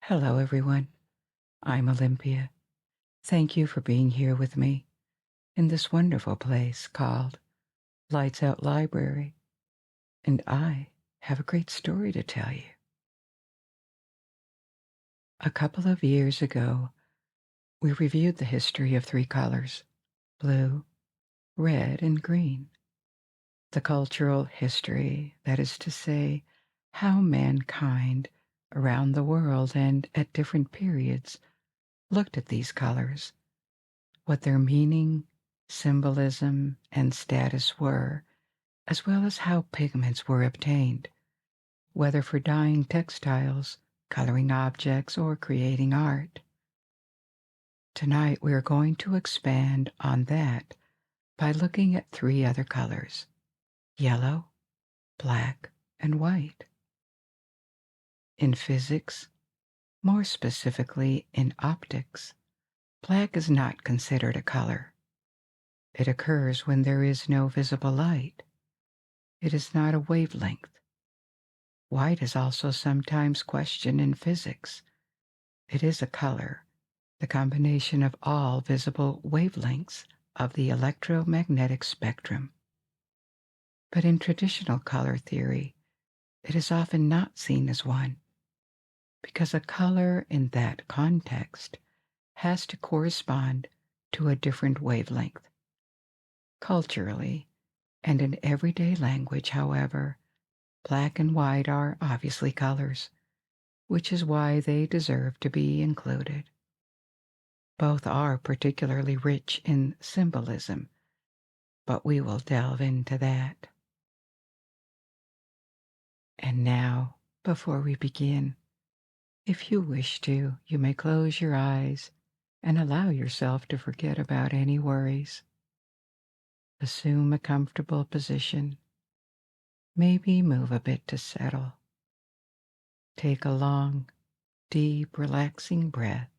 Hello, everyone. I'm Olympia. Thank you for being here with me in this wonderful place called Lights Out Library, and I have a great story to tell you. A couple of years ago, we reviewed the history of three colors: blue, red, and green. The cultural history, that is to say, how mankind around the world and at different periods looked at these colors, what their meaning, symbolism, and status were, as well as how pigments were obtained, whether for dyeing textiles, coloring objects, or creating art. Tonight we are going to expand on that by looking at three other colors: yellow, black, and white. In physics, more specifically in optics, black is not considered a color. It occurs when there is no visible light. It is not a wavelength. White is also sometimes questioned in physics. It is a color, the combination of all visible wavelengths of the electromagnetic spectrum. But in traditional color theory, it is often not seen as one, because a color in that context has to correspond to a different wavelength. Culturally, and in everyday language, however, black and white are obviously colors, which is why they deserve to be included. Both are particularly rich in symbolism, but we will delve into that. And now, before we begin, if you wish to, you may close your eyes and allow yourself to forget about any worries. Assume a comfortable position. Maybe move a bit to settle. Take a long, deep, relaxing breath,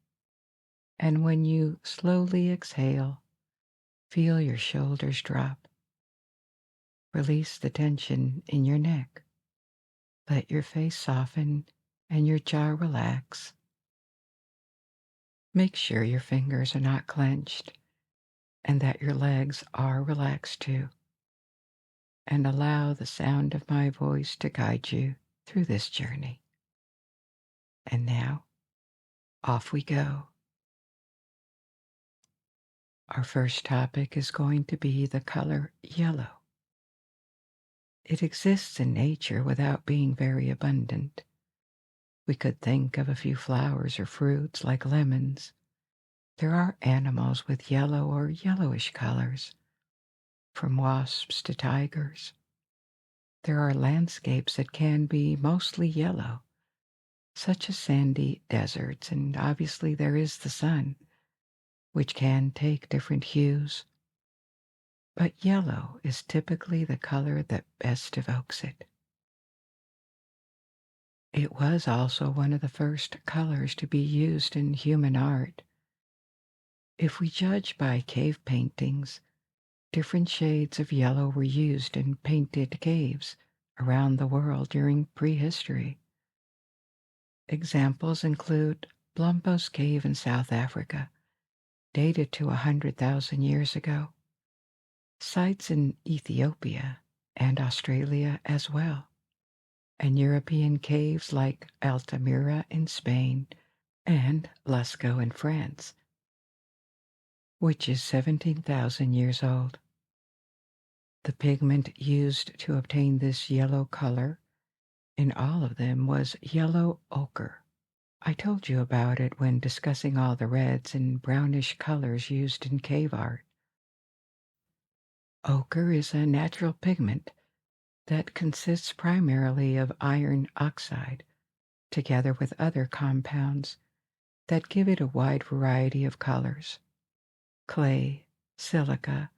and when you slowly exhale, feel your shoulders drop. Release the tension in your neck. Let your face soften and your jaw relax. Make sure your fingers are not clenched and that your legs are relaxed too. And allow the sound of my voice to guide you through this journey. And now, off we go. Our first topic is going to be the color yellow. It exists in nature without being very abundant. We could think of a few flowers or fruits like lemons. There are animals with yellow or yellowish colors, from wasps to tigers. There are landscapes that can be mostly yellow, such as sandy deserts, and obviously there is the sun, which can take different hues. But yellow is typically the color that best evokes it. It was also one of the first colors to be used in human art. If we judge by cave paintings, different shades of yellow were used in painted caves around the world during prehistory. Examples include Blombos Cave in South Africa, dated to 100,000 years ago, sites in Ethiopia and Australia as well, and European caves like Altamira in Spain and Lascaux in France, which is 17,000 years old. The pigment used to obtain this yellow color in all of them was yellow ochre. I told you about it when discussing all the reds and brownish colors used in cave art. Ochre is a natural pigment that consists primarily of iron oxide, together with other compounds that give it a wide variety of colors: clay, silica,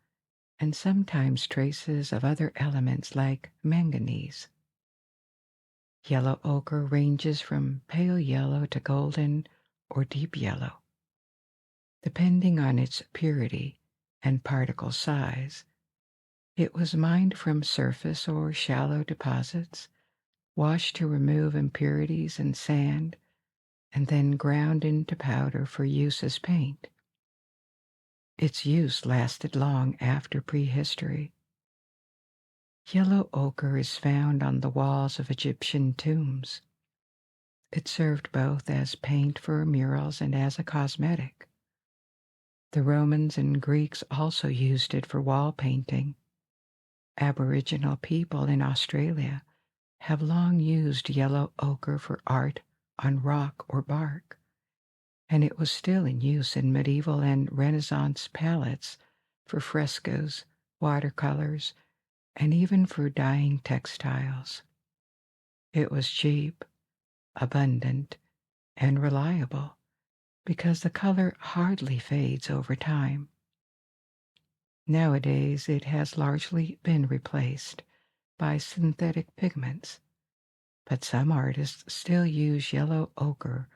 and sometimes traces of other elements like manganese. Yellow ochre ranges from pale yellow to golden or deep yellow, depending on its purity and particle size. It was mined from surface or shallow deposits, washed to remove impurities and sand, and then ground into powder for use as paint. Its use lasted long after prehistory. Yellow ochre is found on the walls of Egyptian tombs. It served both as paint for murals and as a cosmetic. The Romans and Greeks also used it for wall painting. Aboriginal people in Australia have long used yellow ochre for art on rock or bark, and it was still in use in medieval and Renaissance palettes for frescoes, watercolors, and even for dyeing textiles. It was cheap, abundant, and reliable because the color hardly fades over time. Nowadays, it has largely been replaced by synthetic pigments, but some artists still use yellow ochre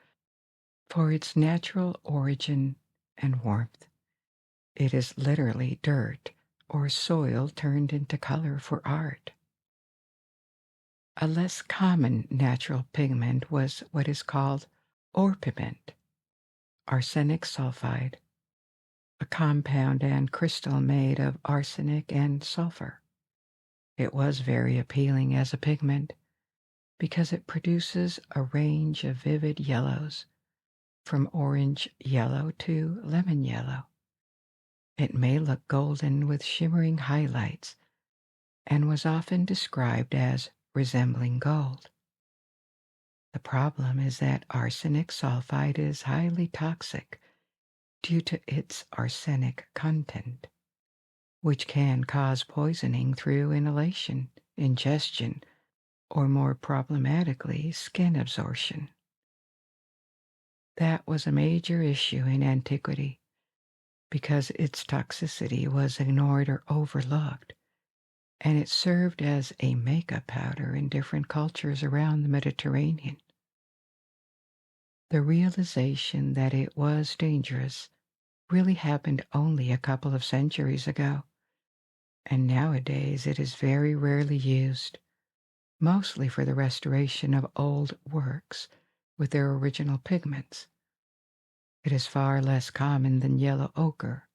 for its natural origin and warmth. It is literally dirt or soil turned into color for art. A less common natural pigment was what is called orpiment, arsenic sulfide, a compound and crystal made of arsenic and sulfur. It was very appealing as a pigment because it produces a range of vivid yellows, from orange yellow to lemon yellow. It may look golden with shimmering highlights and was often described as resembling gold. The problem is that arsenic sulfide is highly toxic due to its arsenic content, which can cause poisoning through inhalation, ingestion, or more problematically, skin absorption. That was a major issue in antiquity because its toxicity was ignored or overlooked, and it served as a makeup powder in different cultures around the Mediterranean. The realization that it was dangerous really happened only a couple of centuries ago, and nowadays it is very rarely used, mostly for the restoration of old works with their original pigments. It is far less common than yellow ochre.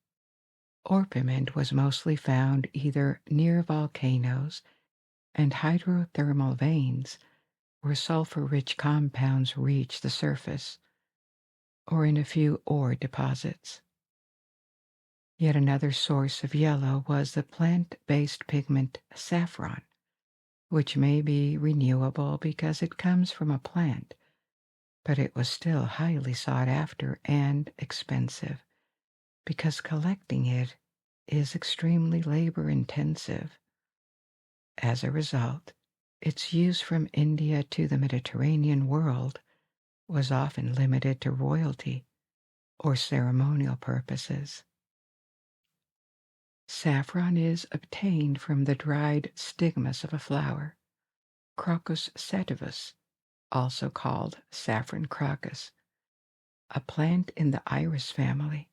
Orpiment was mostly found either near volcanoes and hydrothermal veins where sulfur-rich compounds reach the surface, or in a few ore deposits. Yet another source of yellow was the plant-based pigment saffron, which may be renewable because it comes from a plant, but it was still highly sought after and expensive because collecting it is extremely labor-intensive. As a result, its use from India to the Mediterranean world was often limited to royalty or ceremonial purposes. Saffron is obtained from the dried stigmas of a flower, Crocus sativus, also called saffron crocus, a plant in the iris family.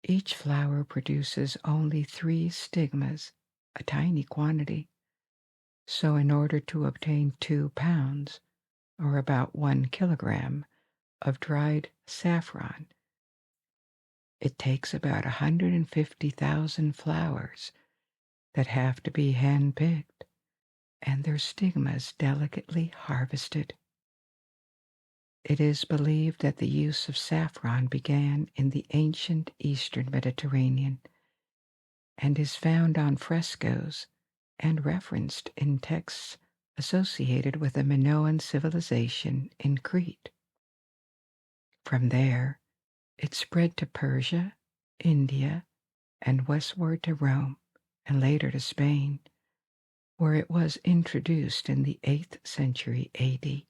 Each flower produces only 3 stigmas, a tiny quantity. So in order to obtain 2 pounds, or about 1 kilogram, of dried saffron, it takes about 150,000 flowers that have to be hand-picked and their stigmas delicately harvested. It is believed that the use of saffron began in the ancient Eastern Mediterranean and is found on frescoes and referenced in texts associated with the Minoan civilization in Crete. From there, it spread to Persia, India, and westward to Rome, and later to Spain, where it was introduced in the 8th century AD.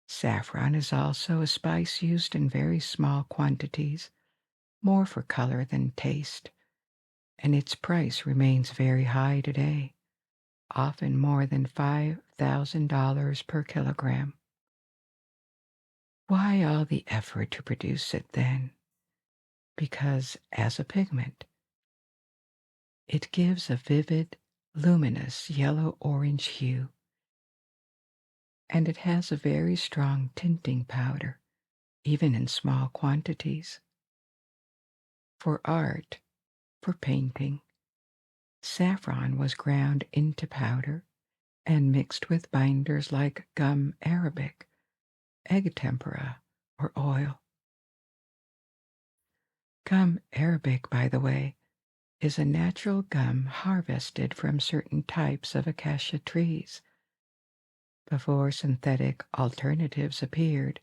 Saffron is also a spice used in very small quantities, more for color than taste, and its price remains very high today, often more than $5,000 per kilogram. Why all the effort to produce it then? Because as a pigment, it gives a vivid, luminous yellow-orange hue, and it has a very strong tinting powder, even in small quantities. For art, for painting, saffron was ground into powder and mixed with binders like gum arabic, egg tempera, or oil. Gum arabic, by the way, is a natural gum harvested from certain types of acacia trees. Before synthetic alternatives appeared,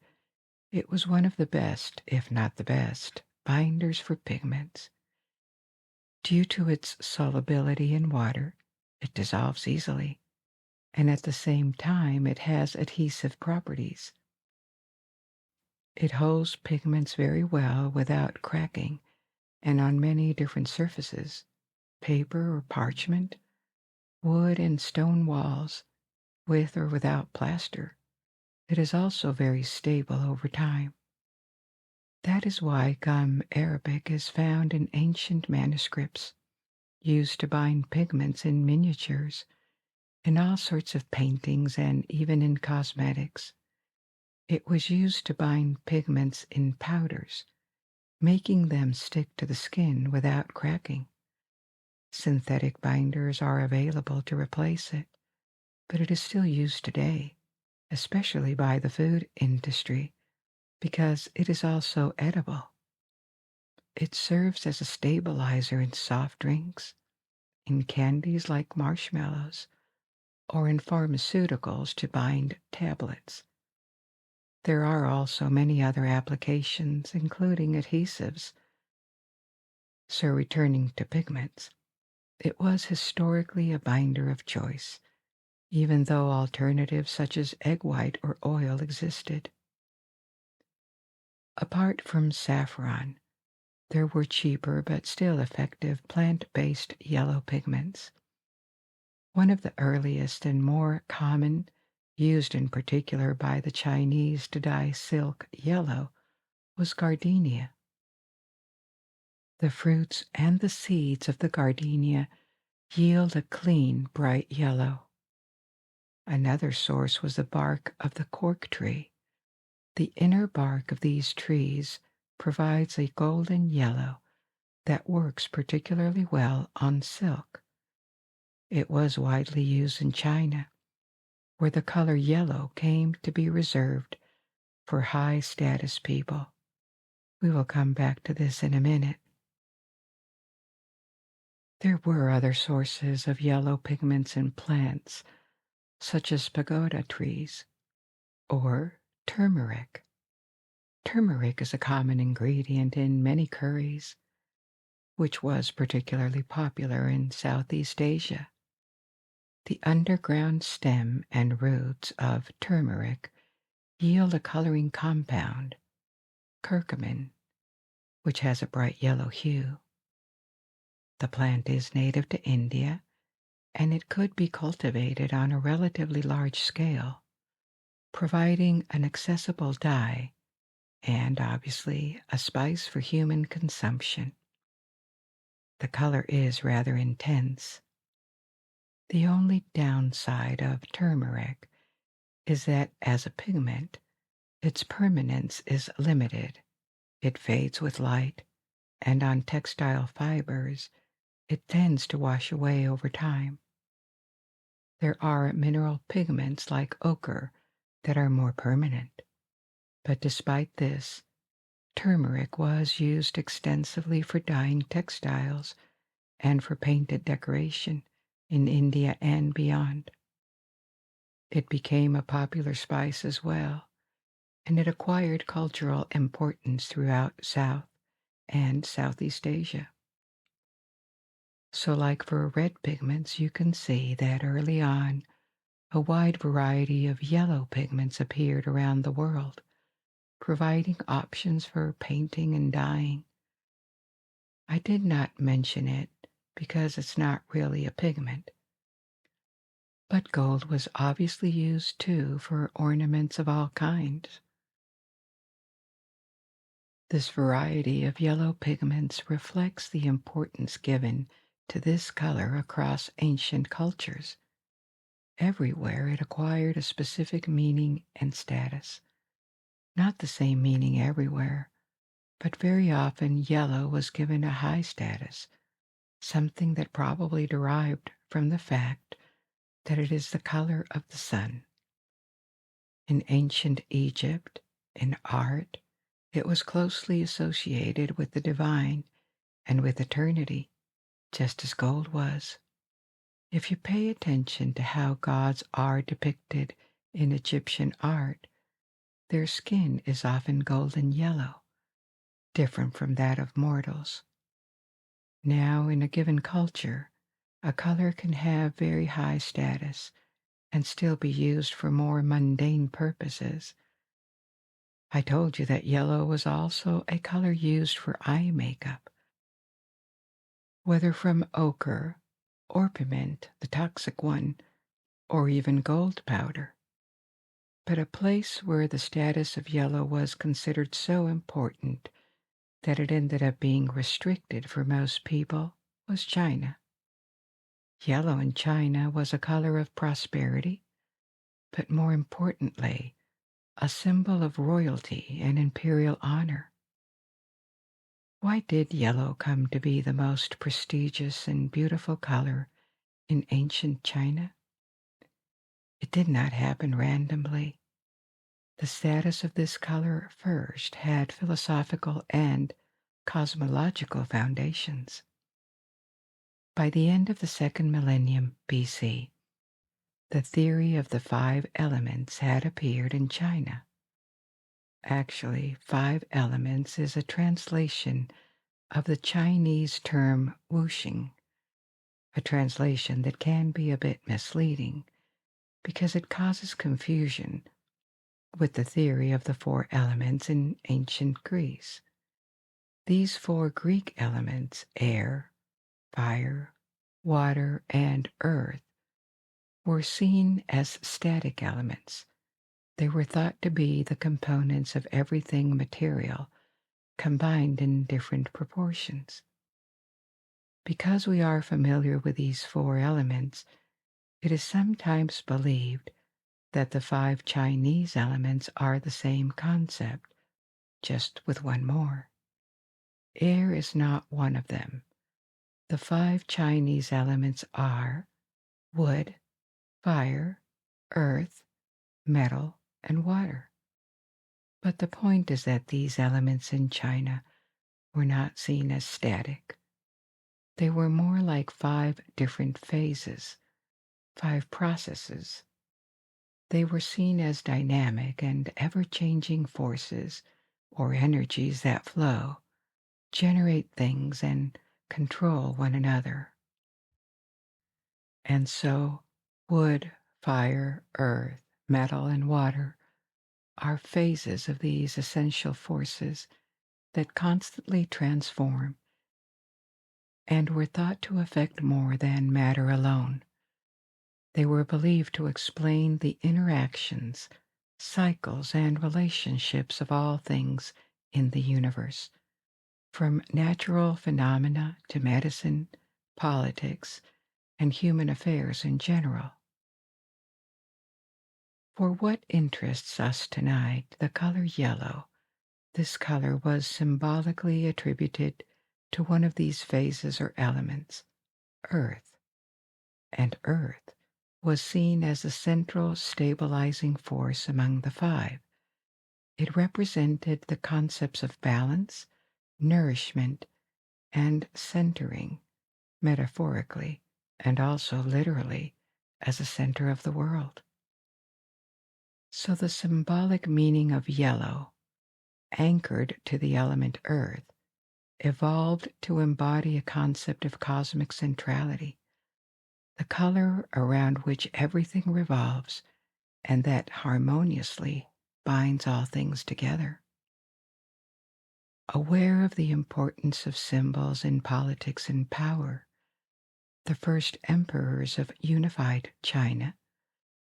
it was one of the best, if not the best, binders for pigments. Due to its solubility in water, it dissolves easily, and at the same time it has adhesive properties. It holds pigments very well without cracking, and on many different surfaces, paper or parchment, wood and stone walls, with or without plaster. It is also very stable over time. That is why gum arabic is found in ancient manuscripts, used to bind pigments in miniatures, in all sorts of paintings, and even in cosmetics. It was used to bind pigments in powders, making them stick to the skin without cracking. Synthetic binders are available to replace it, but it is still used today, especially by the food industry, because it is also edible. It serves as a stabilizer in soft drinks, in candies like marshmallows, or in pharmaceuticals to bind tablets. There are also many other applications, including adhesives. So returning to pigments, it was historically a binder of choice, even though alternatives such as egg white or oil existed. Apart from saffron, there were cheaper but still effective plant-based yellow pigments. One of the earliest and more common, used in particular by the Chinese to dye silk yellow, was gardenia. The fruits and the seeds of the gardenia yield a clean, bright yellow. Another source was the bark of the cork tree. The inner bark of these trees provides a golden yellow that works particularly well on silk. It was widely used in China, where the color yellow came to be reserved for high-status people. We will come back to this in a minute. There were other sources of yellow pigments in plants, such as pagoda trees, or turmeric. Turmeric is a common ingredient in many curries, which was particularly popular in Southeast Asia. The underground stem and roots of turmeric yield a coloring compound, curcumin, which has a bright yellow hue. The plant is native to India, and it could be cultivated on a relatively large scale, providing an accessible dye and, obviously, a spice for human consumption. The color is rather intense. The only downside of turmeric is that as a pigment, its permanence is limited. It fades with light, and on textile fibers, it tends to wash away over time. There are mineral pigments like ochre that are more permanent. But despite this, turmeric was used extensively for dyeing textiles and for painted decoration in India and beyond. It became a popular spice as well, and it acquired cultural importance throughout South and Southeast Asia. So like for red pigments, you can see that early on, a wide variety of yellow pigments appeared around the world, providing options for painting and dyeing. I did not mention it because it's not really a pigment. But gold was obviously used too for ornaments of all kinds. This variety of yellow pigments reflects the importance given to this color across ancient cultures. Everywhere it acquired a specific meaning and status. Not the same meaning everywhere, but very often yellow was given a high status, something that probably derived from the fact that it is the color of the sun. In ancient Egypt, in art, it was closely associated with the divine and with eternity, just as gold was. If you pay attention to how gods are depicted in Egyptian art, their skin is often golden yellow, different from that of mortals. Now, in a given culture, a color can have very high status and still be used for more mundane purposes. I told you that yellow was also a color used for eye makeup. Whether from ochre, orpiment, the toxic one, or even gold powder. But a place where the status of yellow was considered so important that it ended up being restricted for most people was China. Yellow in China was a color of prosperity, but more importantly, a symbol of royalty and imperial honor. Why did yellow come to be the most prestigious and beautiful color in ancient China? It did not happen randomly. The status of this color first had philosophical and cosmological foundations. By the end of the second millennium BC, the theory of the 5 elements had appeared in China. Actually, 5 elements is a translation of the Chinese term wuxing, a translation that can be a bit misleading because it causes confusion with the theory of the 4 elements in ancient Greece. These 4 Greek elements, air, fire, water, and earth, were seen as static elements. They were thought to be the components of everything material, combined in different proportions. Because we are familiar with these 4 elements, it is sometimes believed that the 5 Chinese elements are the same concept, just with one more. Air is not one of them. The 5 Chinese elements are wood, fire, earth, metal, and water. But the point is that these elements in China were not seen as static. They were more like 5 different phases, 5 processes. They were seen as dynamic and ever-changing forces or energies that flow, generate things, and control one another. And so, wood, fire, earth, metal, and water are phases of these essential forces that constantly transform and were thought to affect more than matter alone. They were believed to explain the interactions, cycles, and relationships of all things in the universe, from natural phenomena to medicine, politics, and human affairs in general. For what interests us tonight, the color yellow, this color was symbolically attributed to one of these phases or elements, earth. And earth was seen as the central stabilizing force among the 5. It represented the concepts of balance, nourishment, and centering, metaphorically and also literally, as a center of the world. So the symbolic meaning of yellow, anchored to the element earth, evolved to embody a concept of cosmic centrality, the color around which everything revolves and that harmoniously binds all things together. Aware of the importance of symbols in politics and power, the first emperors of unified China,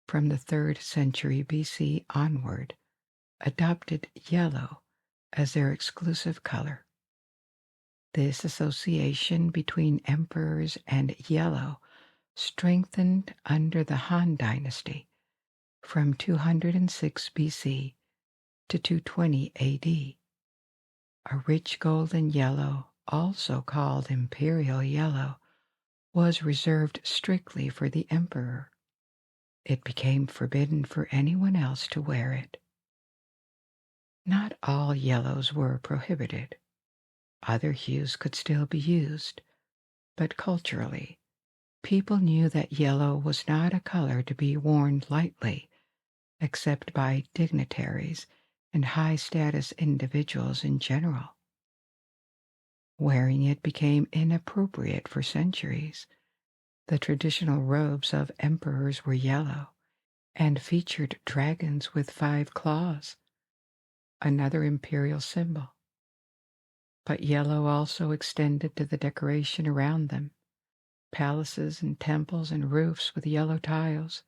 from the 3rd century BC onward, adopted yellow as their exclusive color. This association between emperors and yellow strengthened under the Han Dynasty from 206 BC to 220 AD. A rich golden yellow, also called imperial yellow, was reserved strictly for the emperor. It became forbidden for anyone else to wear it. Not all yellows were prohibited. Other hues could still be used, but culturally, people knew that yellow was not a color to be worn lightly, except by dignitaries and high-status individuals in general. Wearing it became inappropriate for centuries. The traditional robes of emperors were yellow and featured dragons with 5 claws, another imperial symbol. But yellow also extended to the decoration around them. Palaces and temples and roofs with yellow tiles.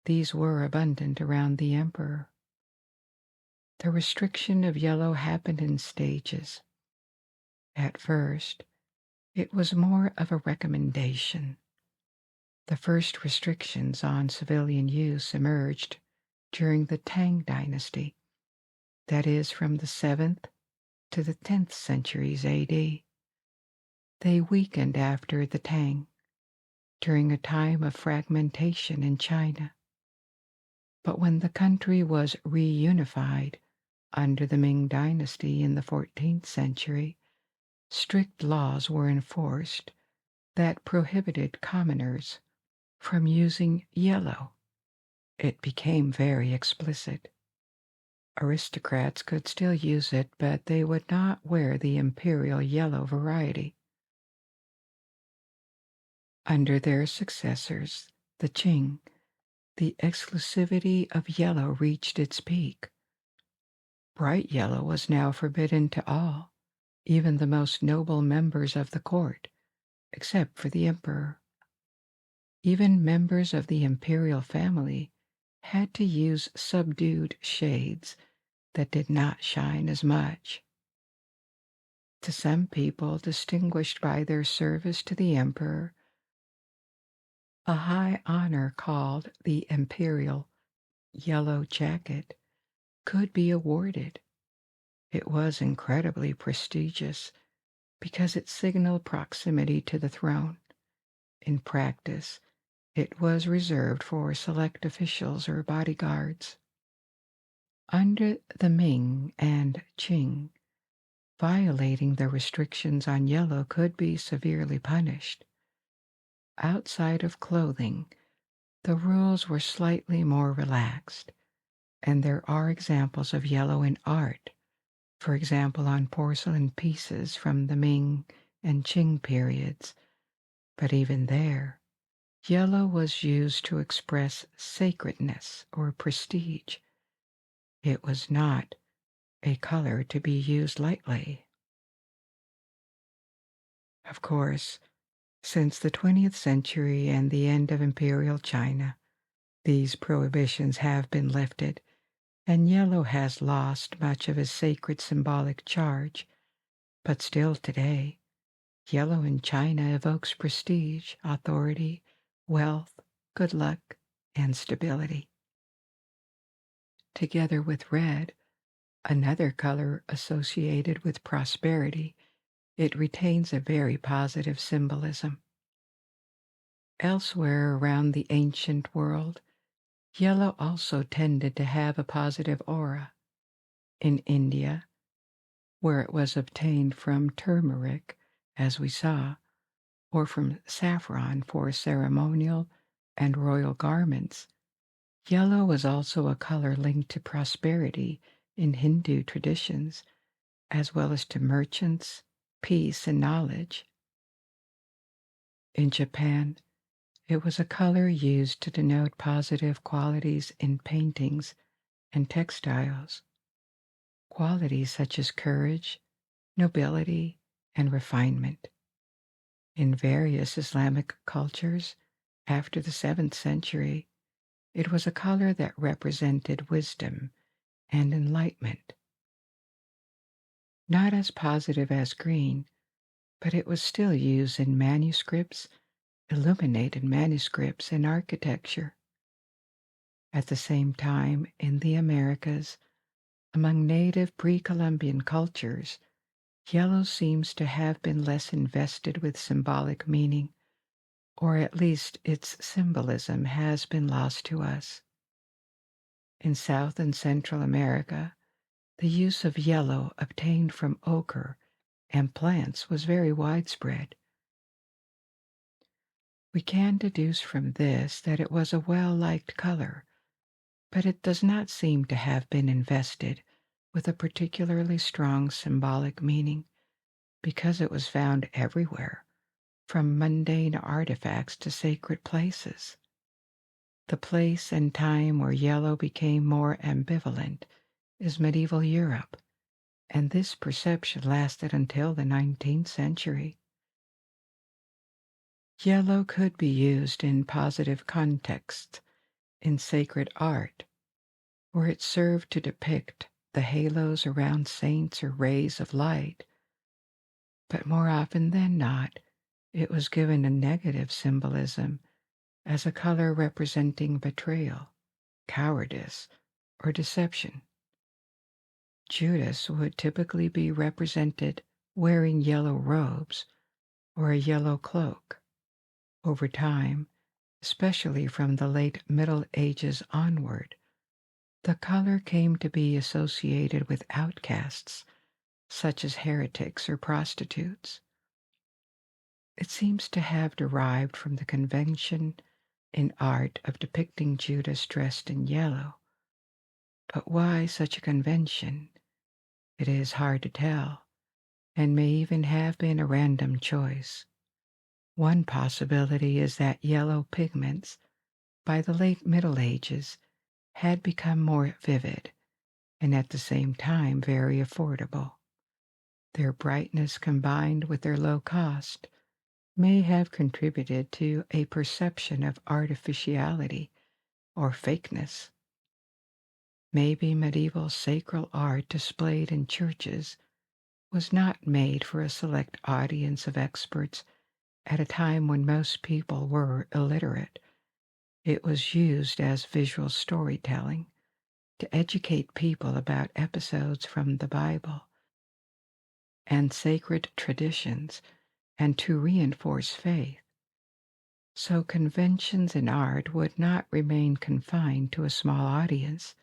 These were abundant around the emperor. The restriction of yellow happened in stages. At first, it was more of a recommendation. The first restrictions on civilian use emerged during the Tang Dynasty, that is, from the 7th to the 10th centuries AD. They weakened after the Tang, during a time of fragmentation in China. But when the country was reunified under the Ming Dynasty in the 14th century, strict laws were enforced that prohibited commoners from using yellow. It became very explicit. Aristocrats could still use it, but they would not wear the imperial yellow variety. Under their successors, the Qing, the exclusivity of yellow reached its peak. Bright yellow was now forbidden to all, even the most noble members of the court, except for the emperor. Even members of the imperial family had to use subdued shades that did not shine as much. To some people distinguished by their service to the emperor, a high honor called the imperial yellow jacket could be awarded. It was incredibly prestigious because it signaled proximity to the throne. In practice, it was reserved for select officials or bodyguards. Under the Ming and Qing, violating the restrictions on yellow could be severely punished. Outside of clothing, the rules were slightly more relaxed, and there are examples of yellow in art, for example on porcelain pieces from the Ming and Qing periods. But even there, yellow was used to express sacredness or prestige. It was not a color to be used lightly. Of course, since the 20th century and the end of imperial China, these prohibitions have been lifted, and yellow has lost much of its sacred symbolic charge. But still today, yellow in China evokes prestige, authority, wealth, good luck, and stability. Together with red, another color associated with prosperity, it retains a very positive symbolism. Elsewhere around the ancient world, yellow also tended to have a positive aura. In India, where it was obtained from turmeric, as we saw, or from saffron for ceremonial and royal garments, yellow was also a color linked to prosperity in Hindu traditions, as well as to merchants, peace, and knowledge. In Japan, it was a color used to denote positive qualities in paintings and textiles, qualities such as courage, nobility, and refinement. In various Islamic cultures, after the 7th century, it was a color that represented wisdom and enlightenment. Not as positive as green, but it was still used in manuscripts illuminated manuscripts and architecture. At the same time, in the Americas, among native pre-Columbian cultures, yellow seems to have been less invested with symbolic meaning, or at least its symbolism has been lost to us. In South and Central America, the use of yellow obtained from ochre and plants was very widespread. We can deduce from this that it was a well-liked color, but it does not seem to have been invested with a particularly strong symbolic meaning because it was found everywhere, from mundane artifacts to sacred places. The place and time where yellow became more ambivalent is medieval Europe, and this perception lasted until the 19th century. Yellow could be used in positive contexts, in sacred art, where it served to depict the halos around saints or rays of light, but more often than not, it was given a negative symbolism as a color representing betrayal, cowardice, or deception. Judas would typically be represented wearing yellow robes or a yellow cloak. Over time, especially from the late Middle Ages onward, the color came to be associated with outcasts, such as heretics or prostitutes. It seems to have derived from the convention in art of depicting Judas dressed in yellow. But why such a convention? It is hard to tell, and may even have been a random choice. One possibility is that yellow pigments, by the late Middle Ages, had become more vivid and at the same time very affordable. Their brightness combined with their low cost may have contributed to a perception of artificiality or fakeness. Maybe medieval sacral art displayed in churches was not made for a select audience of experts at a time when most people were illiterate. It was used as visual storytelling to educate people about episodes from the Bible and sacred traditions and to reinforce faith. So conventions in art would not remain confined to a small audience.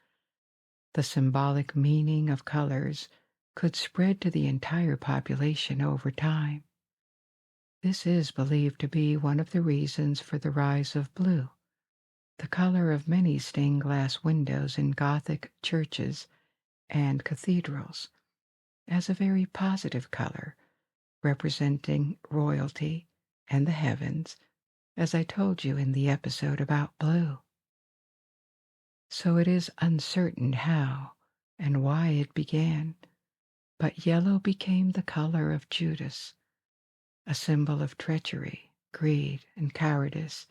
The symbolic meaning of colors could spread to the entire population over time. This is believed to be one of the reasons for the rise of blue, the color of many stained glass windows in Gothic churches and cathedrals, as a very positive color, representing royalty and the heavens, as I told you in the episode about blue. So it is uncertain how and why it began, but yellow became the color of Judas, a symbol of treachery, greed, and cowardice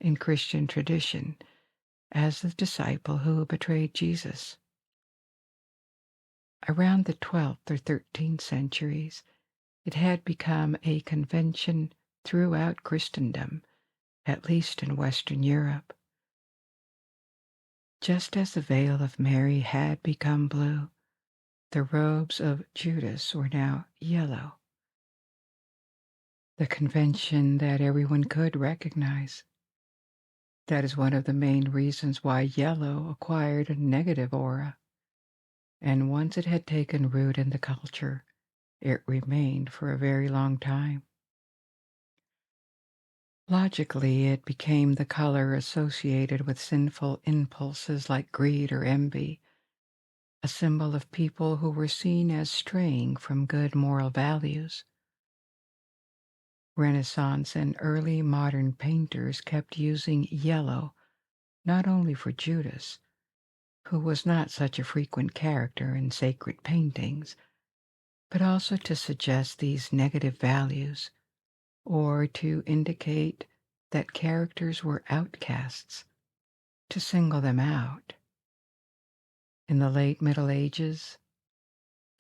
in Christian tradition, as the disciple who betrayed Jesus. Around the 12th or 13th centuries, it had become a convention throughout Christendom, at least in Western Europe. Just as the veil of Mary had become blue, the robes of Judas were now yellow, the convention that everyone could recognize. That is one of the main reasons why yellow acquired a negative aura, and once it had taken root in the culture, it remained for a very long time. Logically, it became the color associated with sinful impulses like greed or envy, a symbol of people who were seen as straying from good moral values. Renaissance and early modern painters kept using yellow not only for Judas, who was not such a frequent character in sacred paintings, but also to suggest these negative values, or to indicate that characters were outcasts, to single them out. In the late Middle Ages,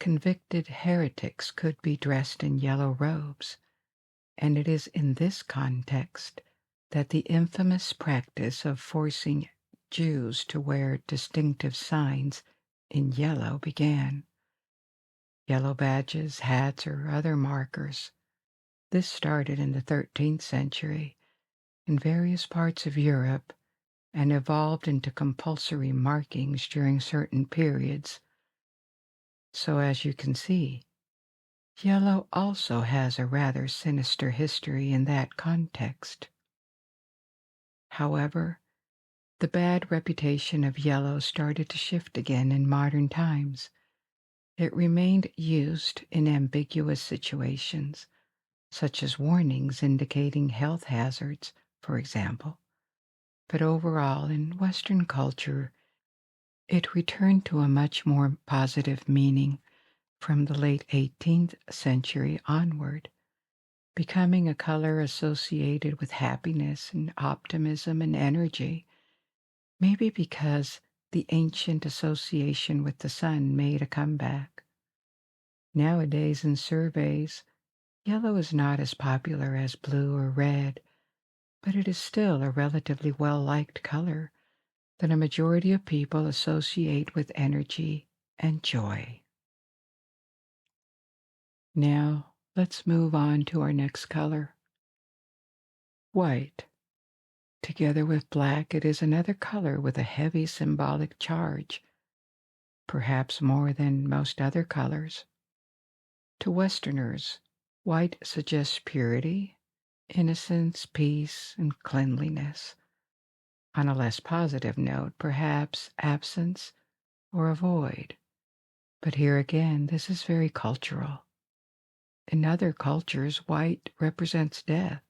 convicted heretics could be dressed in yellow robes, and it is in this context that the infamous practice of forcing Jews to wear distinctive signs in yellow began. Yellow badges, hats, or other markers. This started in the 13th century in various parts of Europe and evolved into compulsory markings during certain periods. So as you can see, yellow also has a rather sinister history in that context. However, the bad reputation of yellow started to shift again in modern times. It remained used in ambiguous situations, such as warnings indicating health hazards, for example. But overall, in Western culture, it returned to a much more positive meaning from the late 18th century onward, becoming a color associated with happiness and optimism and energy, maybe because the ancient association with the sun made a comeback. Nowadays, in surveys, yellow is not as popular as blue or red, but it is still a relatively well-liked color that a majority of people associate with energy and joy. Now, let's move on to our next color. White. Together with black, it is another color with a heavy symbolic charge, perhaps more than most other colors. To Westerners, white suggests purity, innocence, peace, and cleanliness. On a less positive note, perhaps absence or a void. But here again, this is very cultural. In other cultures, white represents death,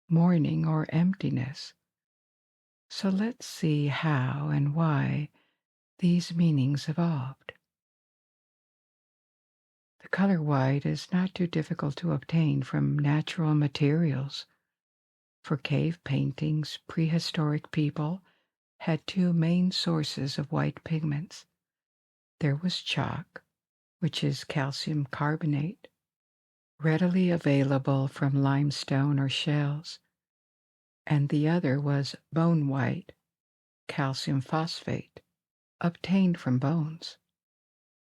mourning, or emptiness. So let's see how and why these meanings evolved. The color white is not too difficult to obtain from natural materials. For cave paintings, prehistoric people had two main sources of white pigments. There was chalk, which is calcium carbonate, readily available from limestone or shells, and the other was bone white, calcium phosphate, obtained from bones.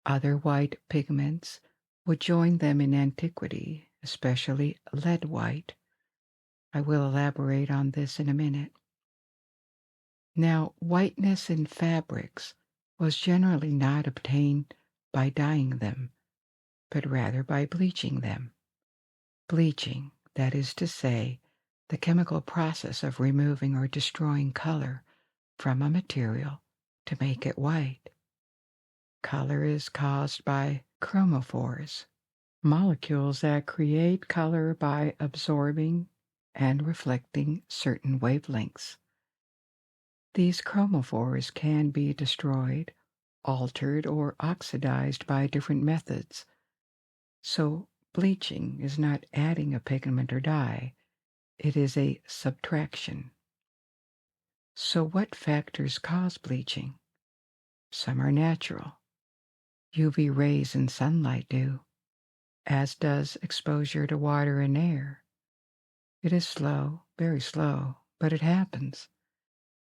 Other white pigments would join them in antiquity, especially lead white. I will elaborate on this in a minute. Now, whiteness in fabrics was generally not obtained by dyeing them, but rather by bleaching them. Bleaching, that is to say, the chemical process of removing or destroying color from a material to make it white. Color is caused by chromophores, molecules that create color by absorbing and reflecting certain wavelengths. These chromophores can be destroyed, altered, or oxidized by different methods. So bleaching is not adding a pigment or dye, it is a subtraction. So what factors cause bleaching? Some are natural. UV rays and sunlight do, as does exposure to water and air. It is slow, very slow, but it happens.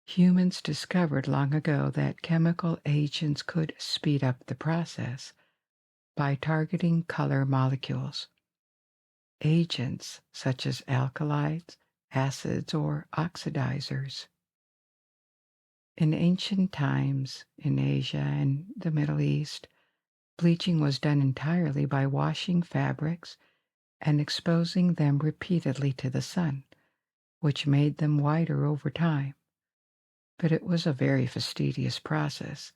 Humans discovered long ago that chemical agents could speed up the process by targeting color molecules. Agents such as alkalides, acids, or oxidizers. In ancient times, in Asia and the Middle East, bleaching was done entirely by washing fabrics and exposing them repeatedly to the sun, which made them whiter over time. But it was a very fastidious process,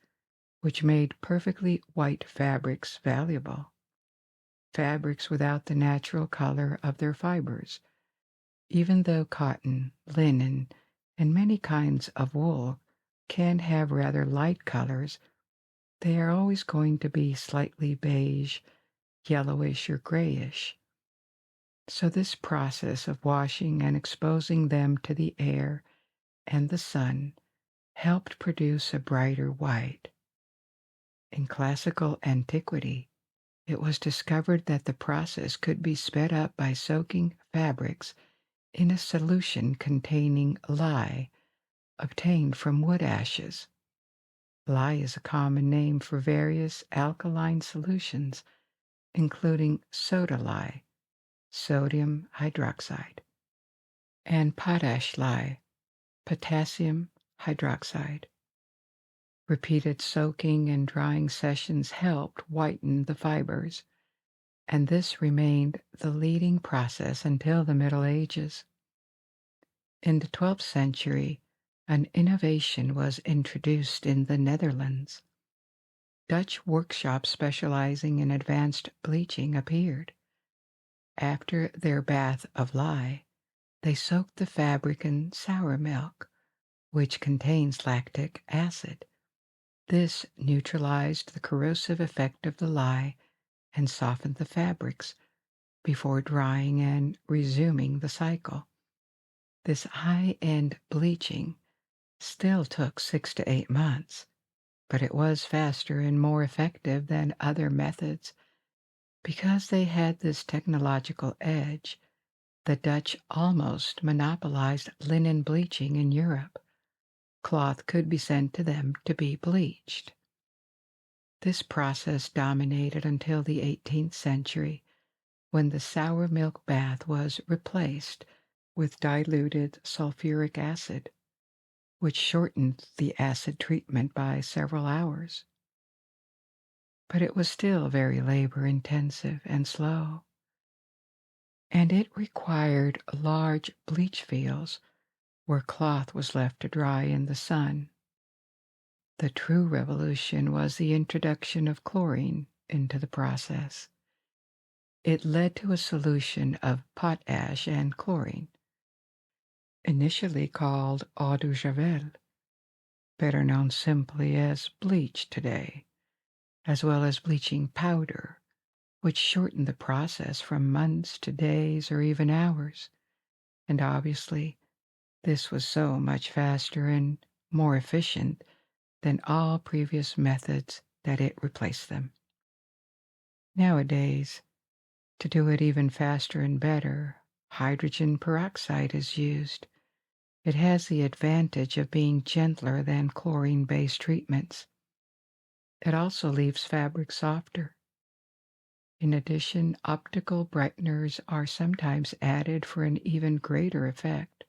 which made perfectly white fabrics valuable. Fabrics without the natural color of their fibers. Even though cotton, linen, and many kinds of wool can have rather light colors, they are always going to be slightly beige, yellowish, or grayish. So this process of washing and exposing them to the air and the sun helped produce a brighter white. In classical antiquity, it was discovered that the process could be sped up by soaking fabrics in a solution containing lye obtained from wood ashes. Lye is a common name for various alkaline solutions, including soda lye, sodium hydroxide, and potash lye, potassium hydroxide. Repeated soaking and drying sessions helped whiten the fibers, and this remained the leading process until the Middle Ages. In the 12th century, an innovation was introduced in the Netherlands. Dutch workshops specializing in advanced bleaching appeared. After their bath of lye, they soaked the fabric in sour milk, which contains lactic acid. This neutralized the corrosive effect of the lye and softened the fabrics before drying and resuming the cycle. This high-end bleaching still took 6 to 8 months, but it was faster and more effective than other methods. Because they had this technological edge, the Dutch almost monopolized linen bleaching in Europe. Cloth could be sent to them to be bleached. This process dominated until the 18th century, when the sour milk bath was replaced with diluted sulfuric acid, which shortened the acid treatment by several hours. But it was still very labor-intensive and slow, and it required large bleach fields where cloth was left to dry in the sun. The true revolution was the introduction of chlorine into the process. It led to a solution of potash and chlorine, initially called eau de javel, better known simply as bleach today, as well as bleaching powder, which shortened the process from months to days or even hours. And obviously, this was so much faster and more efficient than all previous methods that it replaced them. Nowadays, to do it even faster and better, hydrogen peroxide is used. It has the advantage of being gentler than chlorine-based treatments. It also leaves fabric softer. In addition, optical brighteners are sometimes added for an even greater effect,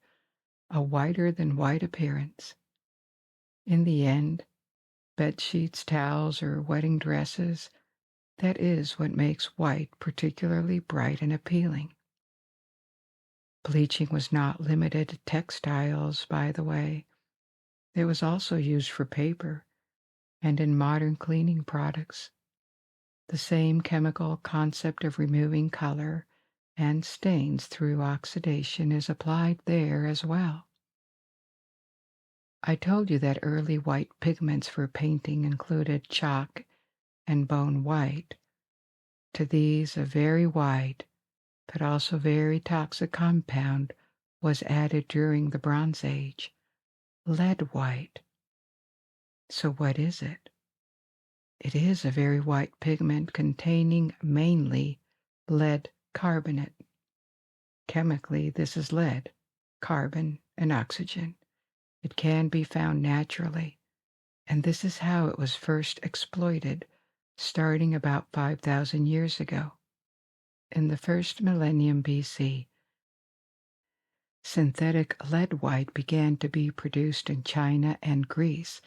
a whiter-than-white appearance. In the end, bed sheets, towels, or wedding dresses, that is what makes white particularly bright and appealing. Bleaching was not limited to textiles, by the way. It was also used for paper and in modern cleaning products. The same chemical concept of removing color and stains through oxidation is applied there as well. I told you that early white pigments for painting included chalk and bone white. To these, a very white, but also very toxic compound was added during the Bronze Age, lead white. So what is it? It is a very white pigment containing mainly lead carbonate. Chemically, this is lead, carbon, and oxygen. It can be found naturally, and this is how it was first exploited, starting about 5,000 years ago. In the first millennium BC, synthetic lead white began to be produced in China and Greece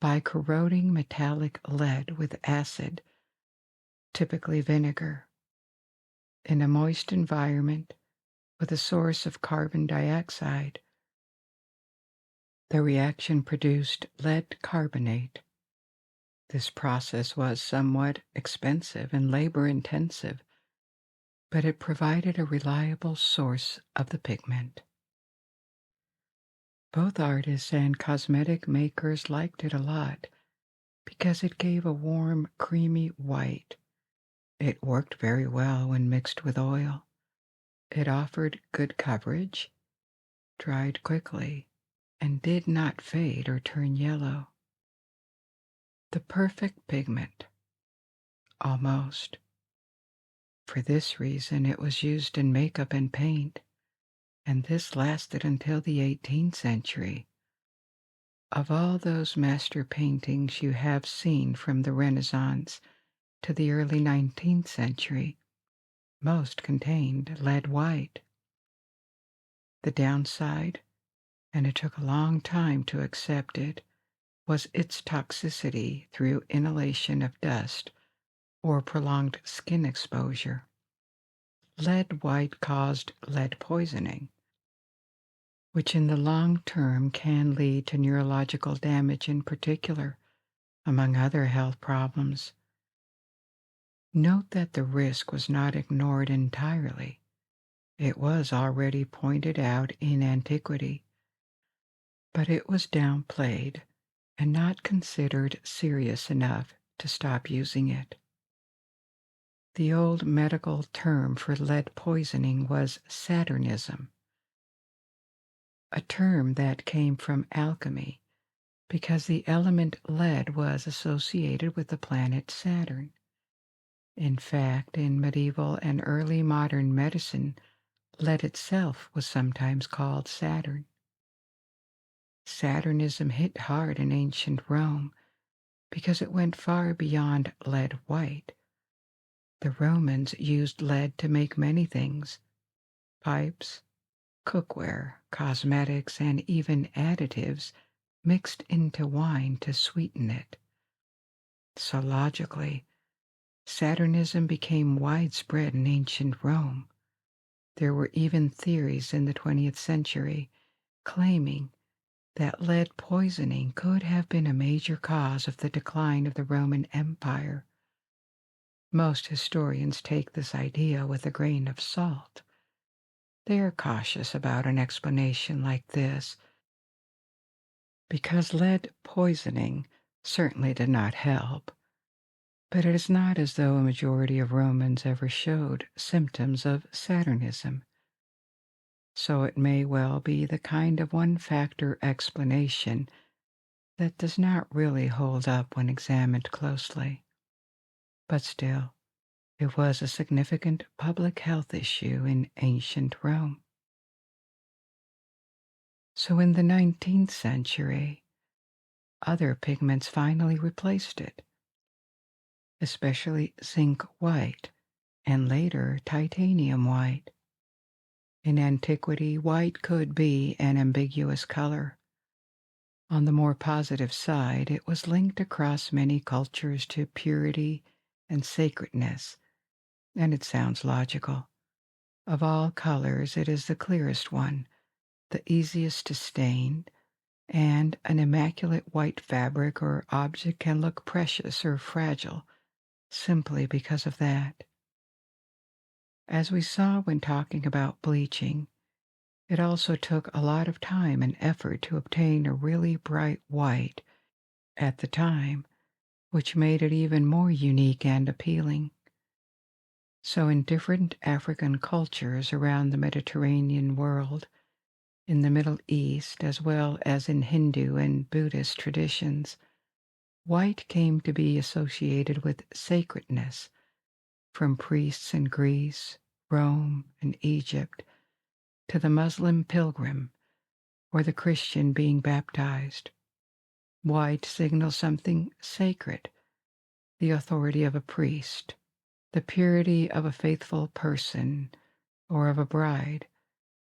by corroding metallic lead with acid, typically vinegar, in a moist environment with a source of carbon dioxide. The reaction produced lead carbonate. This process was somewhat expensive and labor-intensive, but it provided a reliable source of the pigment. Both artists and cosmetic makers liked it a lot because it gave a warm, creamy white. It worked very well when mixed with oil. It offered good coverage, dried quickly, and did not fade or turn yellow. The perfect pigment. Almost. For this reason, it was used in makeup and paint, and this lasted until the 18th century. Of all those master paintings you have seen from the Renaissance to the early 19th century, most contained lead white. The downside, and it took a long time to accept it, was its toxicity through inhalation of dust or prolonged skin exposure. Lead white caused lead poisoning, which in the long term can lead to neurological damage in particular, among other health problems. Note that the risk was not ignored entirely. It was already pointed out in antiquity, but it was downplayed and not considered serious enough to stop using it. The old medical term for lead poisoning was Saturnism, a term that came from alchemy because the element lead was associated with the planet Saturn. In fact, in medieval and early modern medicine, lead itself was sometimes called Saturn. Saturnism hit hard in ancient Rome because it went far beyond lead white. The Romans used lead to make many things: pipes, cookware, cosmetics, and even additives mixed into wine to sweeten it. So logically, Saturnism became widespread in ancient Rome. There were even theories in the 20th century claiming that lead poisoning could have been a major cause of the decline of the Roman Empire. Most historians take this idea with a grain of salt. They are cautious about an explanation like this because lead poisoning certainly did not help, but it is not as though a majority of Romans ever showed symptoms of Saturnism. So it may well be the kind of one-factor explanation that does not really hold up when examined closely. But still, it was a significant public health issue in ancient Rome. So in the 19th century, other pigments finally replaced it, especially zinc white and later titanium white. In antiquity, white could be an ambiguous color. On the more positive side, it was linked across many cultures to purity and sacredness, and it sounds logical. Of all colors, it is the clearest one, the easiest to stain, and an immaculate white fabric or object can look precious or fragile simply because of that. As we saw when talking about bleaching, it also took a lot of time and effort to obtain a really bright white at the time, which made it even more unique and appealing. So in different African cultures around the Mediterranean world, in the Middle East, as well as in Hindu and Buddhist traditions, white came to be associated with sacredness, from priests in Greece, Rome, and Egypt, to the Muslim pilgrim or the Christian being baptized. White signals something sacred, the authority of a priest, the purity of a faithful person or of a bride,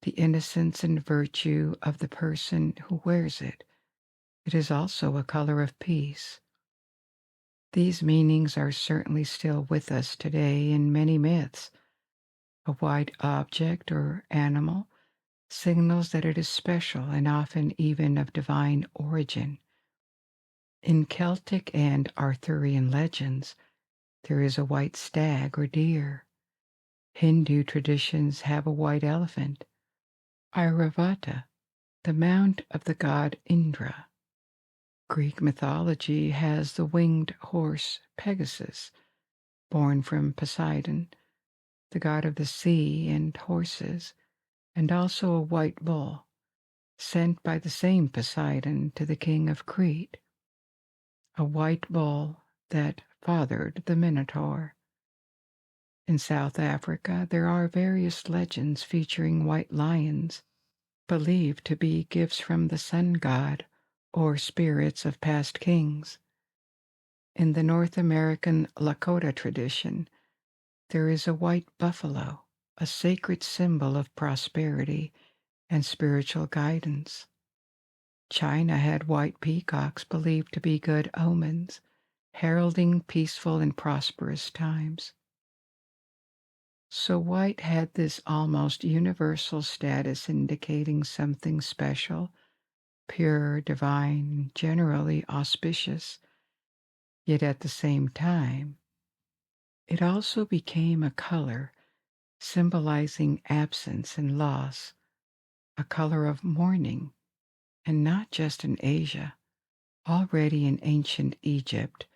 the innocence and virtue of the person who wears it. It is also a color of peace. These meanings are certainly still with us today in many myths. A white object or animal signals that it is special and often even of divine origin. In Celtic and Arthurian legends, there is a white stag or deer. Hindu traditions have a white elephant, Airavata, the mount of the god Indra. Greek mythology has the winged horse Pegasus, born from Poseidon, the god of the sea and horses, and also a white bull, sent by the same Poseidon to the king of Crete, a white bull that fathered the Minotaur. In South Africa, there are various legends featuring white lions, believed to be gifts from the sun god or spirits of past kings. In the North American Lakota tradition, there is a white buffalo, a sacred symbol of prosperity and spiritual guidance. China had white peacocks believed to be good omens, heralding peaceful and prosperous times. So white had this almost universal status, indicating something special, pure, divine, generally auspicious. Yet at the same time, it also became a color symbolizing absence and loss, a color of mourning, and not just in Asia. Already in ancient Egypt,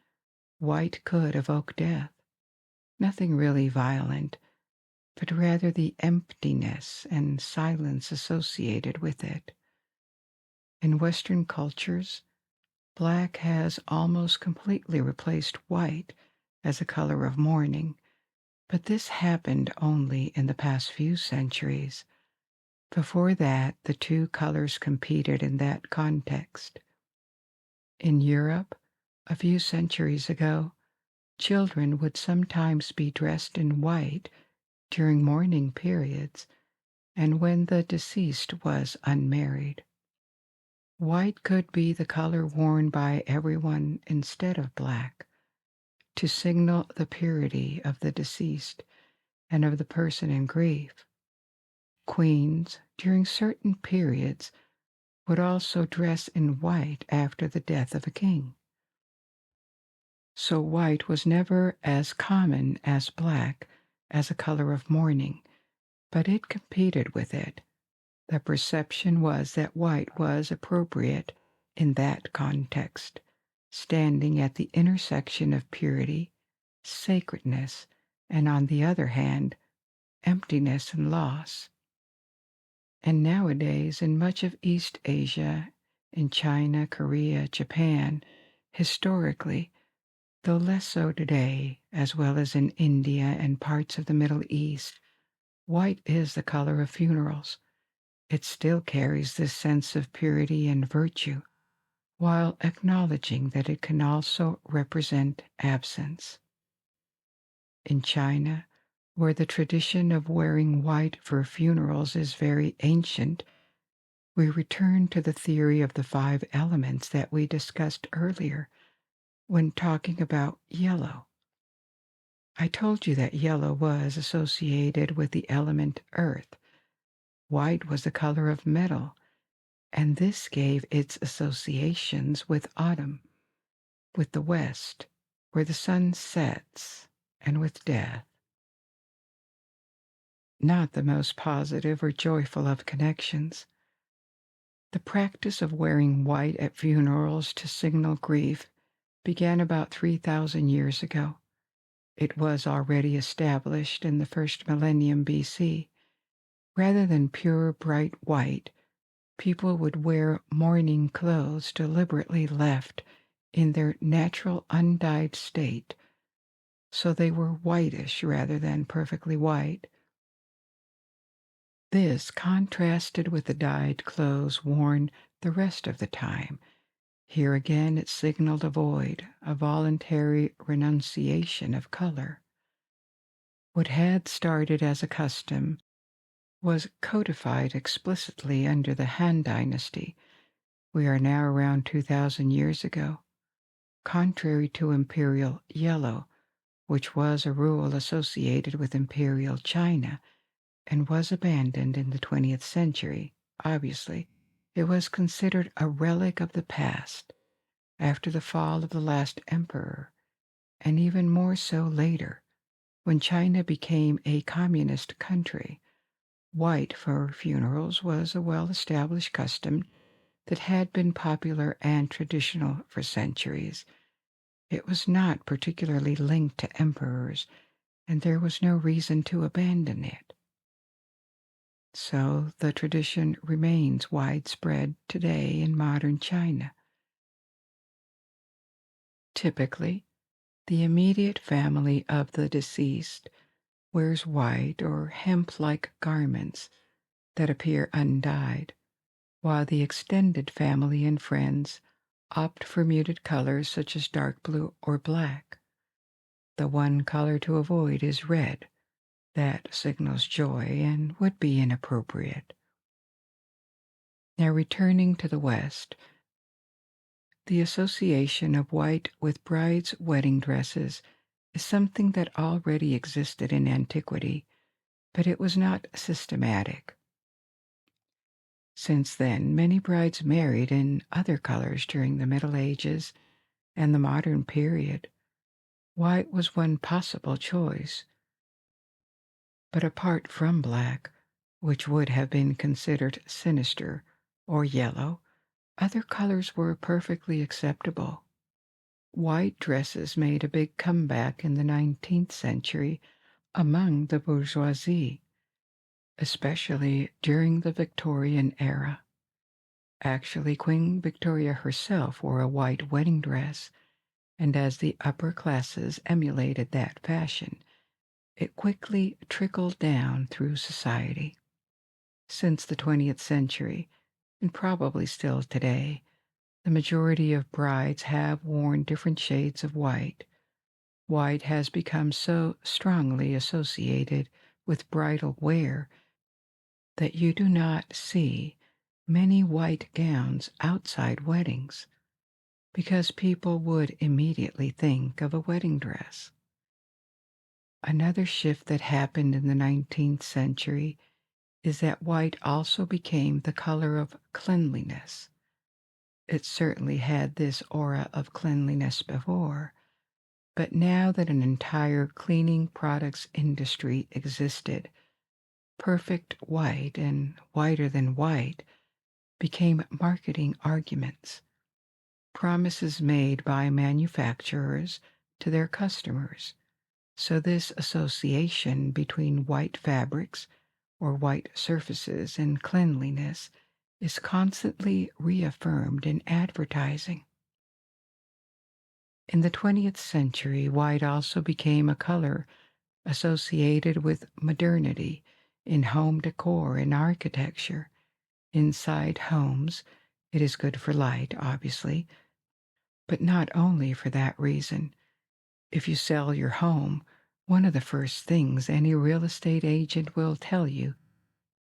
white could evoke death, nothing really violent, but rather the emptiness and silence associated with it. In Western cultures, black has almost completely replaced white as a color of mourning, but this happened only in the past few centuries. Before that, the two colors competed in that context. In Europe, a few centuries ago, children would sometimes be dressed in white during mourning periods and when the deceased was unmarried. White could be the color worn by everyone instead of black, to signal the purity of the deceased and of the person in grief. Queens, during certain periods, would also dress in white after the death of a king. So white was never as common as black as a color of mourning, but it competed with it. The perception was that white was appropriate in that context, standing at the intersection of purity, sacredness, and on the other hand, emptiness and loss. And nowadays, in much of East Asia, in China, Korea, Japan, historically, though less so today, as well as in India and parts of the Middle East, white is the color of funerals. It still carries this sense of purity and virtue, while acknowledging that it can also represent absence. In China, where the tradition of wearing white for funerals is very ancient, we return to the theory of the 5 elements that we discussed earlier when talking about yellow. I told you that yellow was associated with the element earth. White was the color of metal, and this gave its associations with autumn, with the west, where the sun sets, and with death. Not the most positive or joyful of connections. The practice of wearing white at funerals to signal grief began about 3,000 years ago. It was already established in the first millennium BC. Rather than pure bright white, people would wear mourning clothes deliberately left in their natural undyed state, so they were whitish rather than perfectly white. This contrasted with the dyed clothes worn the rest of the time. Here again it signaled a void, a voluntary renunciation of color. What had started as a custom was codified explicitly under the Han Dynasty. We are now around 2,000 years ago. Contrary to imperial yellow, which was a rule associated with imperial China and was abandoned in the 20th century, obviously, it was considered a relic of the past after the fall of the last emperor, and even more so later, when China became a communist country. White for funerals was a well-established custom that had been popular and traditional for centuries. It was not particularly linked to emperors, and there was no reason to abandon it. So the tradition remains widespread today in modern China. Typically, the immediate family of the deceased wears white or hemp-like garments that appear undyed, while the extended family and friends opt for muted colors such as dark blue or black. The one color to avoid is red. That signals joy and would be inappropriate. Now, returning to the West, the association of white with brides' wedding dresses is something that already existed in antiquity, but it was not systematic. Since then, many brides married in other colors during the Middle Ages and the modern period. White was one possible choice. But apart from black, which would have been considered sinister, or yellow, other colors were perfectly acceptable. White dresses made a big comeback in the 19th century among the bourgeoisie, especially during the Victorian era. Actually, Queen Victoria herself wore a white wedding dress, and as the upper classes emulated that fashion, it quickly trickled down through society. Since the 20th century, and probably still today, the majority of brides have worn different shades of white. White has become so strongly associated with bridal wear that you do not see many white gowns outside weddings, because people would immediately think of a wedding dress. Another shift that happened in the 19th century is that white also became the color of cleanliness. It certainly had this aura of cleanliness before, but now that an entire cleaning products industry existed, perfect white and whiter than white became marketing arguments, promises made by manufacturers to their customers. So this association between white fabrics or white surfaces and cleanliness is constantly reaffirmed in advertising. In the 20th century, white also became a color associated with modernity in home decor and architecture. Inside homes, it is good for light, obviously, but not only for that reason. If you sell your home, one of the first things any real estate agent will tell you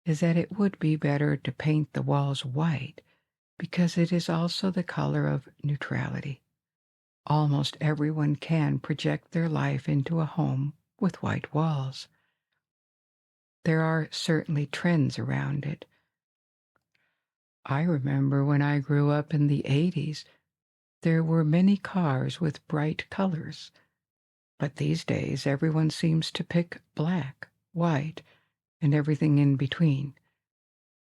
is that it would be better to paint the walls white because it is also the color of neutrality. Almost everyone can project their life into a home with white walls. There are certainly trends around it. I remember when I grew up in the 80s, there were many cars with bright colors. But these days, everyone seems to pick black, white, and everything in between.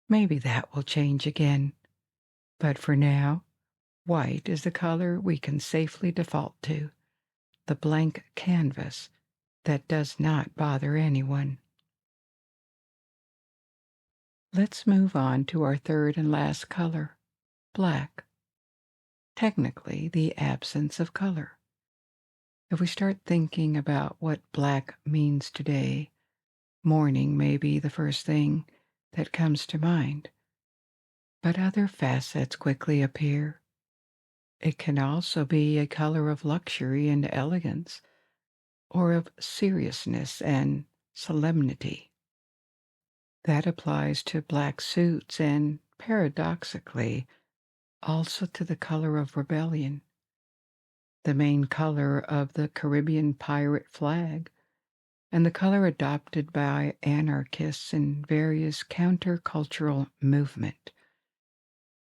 Maybe that will change again. But for now, white is the color we can safely default to, the blank canvas that does not bother anyone. Let's move on to our third and last color, black. Technically, the absence of color. If we start thinking about what black means today, mourning may be the first thing that comes to mind. But other facets quickly appear. It can also be a color of luxury and elegance, or of seriousness and solemnity. That applies to black suits and, paradoxically, also to the color of rebellion. The main color of the Caribbean pirate flag, and the color adopted by anarchists in various countercultural movement.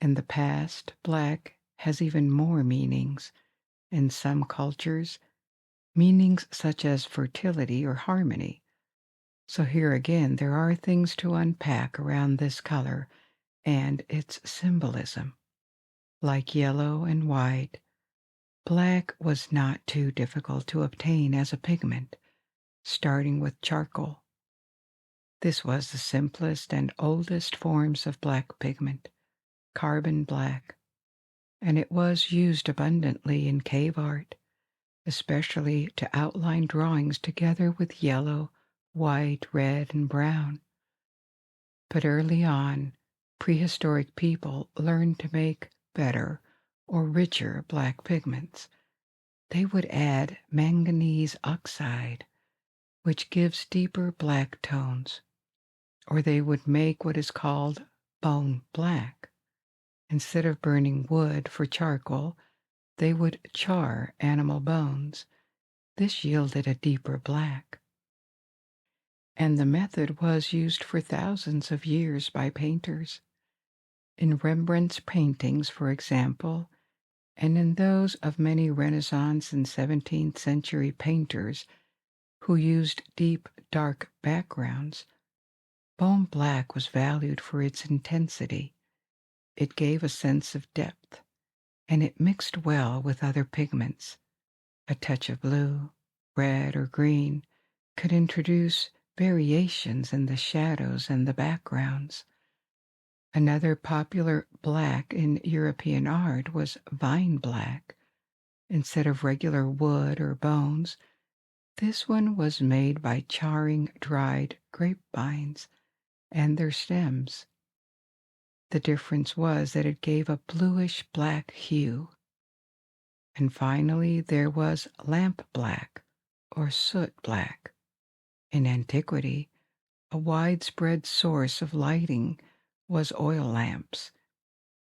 In the past, black has even more meanings. In some cultures, meanings such as fertility or harmony. So here again, there are things to unpack around this color and its symbolism. Like yellow and white, black was not too difficult to obtain as a pigment, starting with charcoal. This was the simplest and oldest forms of black pigment, carbon black, and it was used abundantly in cave art, especially to outline drawings together with yellow white, red, and brown. But early on, prehistoric people learned to make better or richer black pigments. They would add manganese oxide, which gives deeper black tones, or they would make what is called bone black. Instead of burning wood for charcoal, they would char animal bones. This yielded a deeper black. And the method was used for thousands of years by painters. In Rembrandt's paintings, for example, and in those of many Renaissance and 17th century painters who used deep, dark backgrounds, bone black was valued for its intensity. It gave a sense of depth, and it mixed well with other pigments. A touch of blue, red, or green could introduce variations in the shadows and the backgrounds. Another popular black in European art was vine black. Instead of regular wood or bones, this one was made by charring dried grapevines and their stems. The difference was that it gave a bluish black hue. And finally, there was lamp black or soot black. In antiquity, a widespread source of lighting was oil lamps,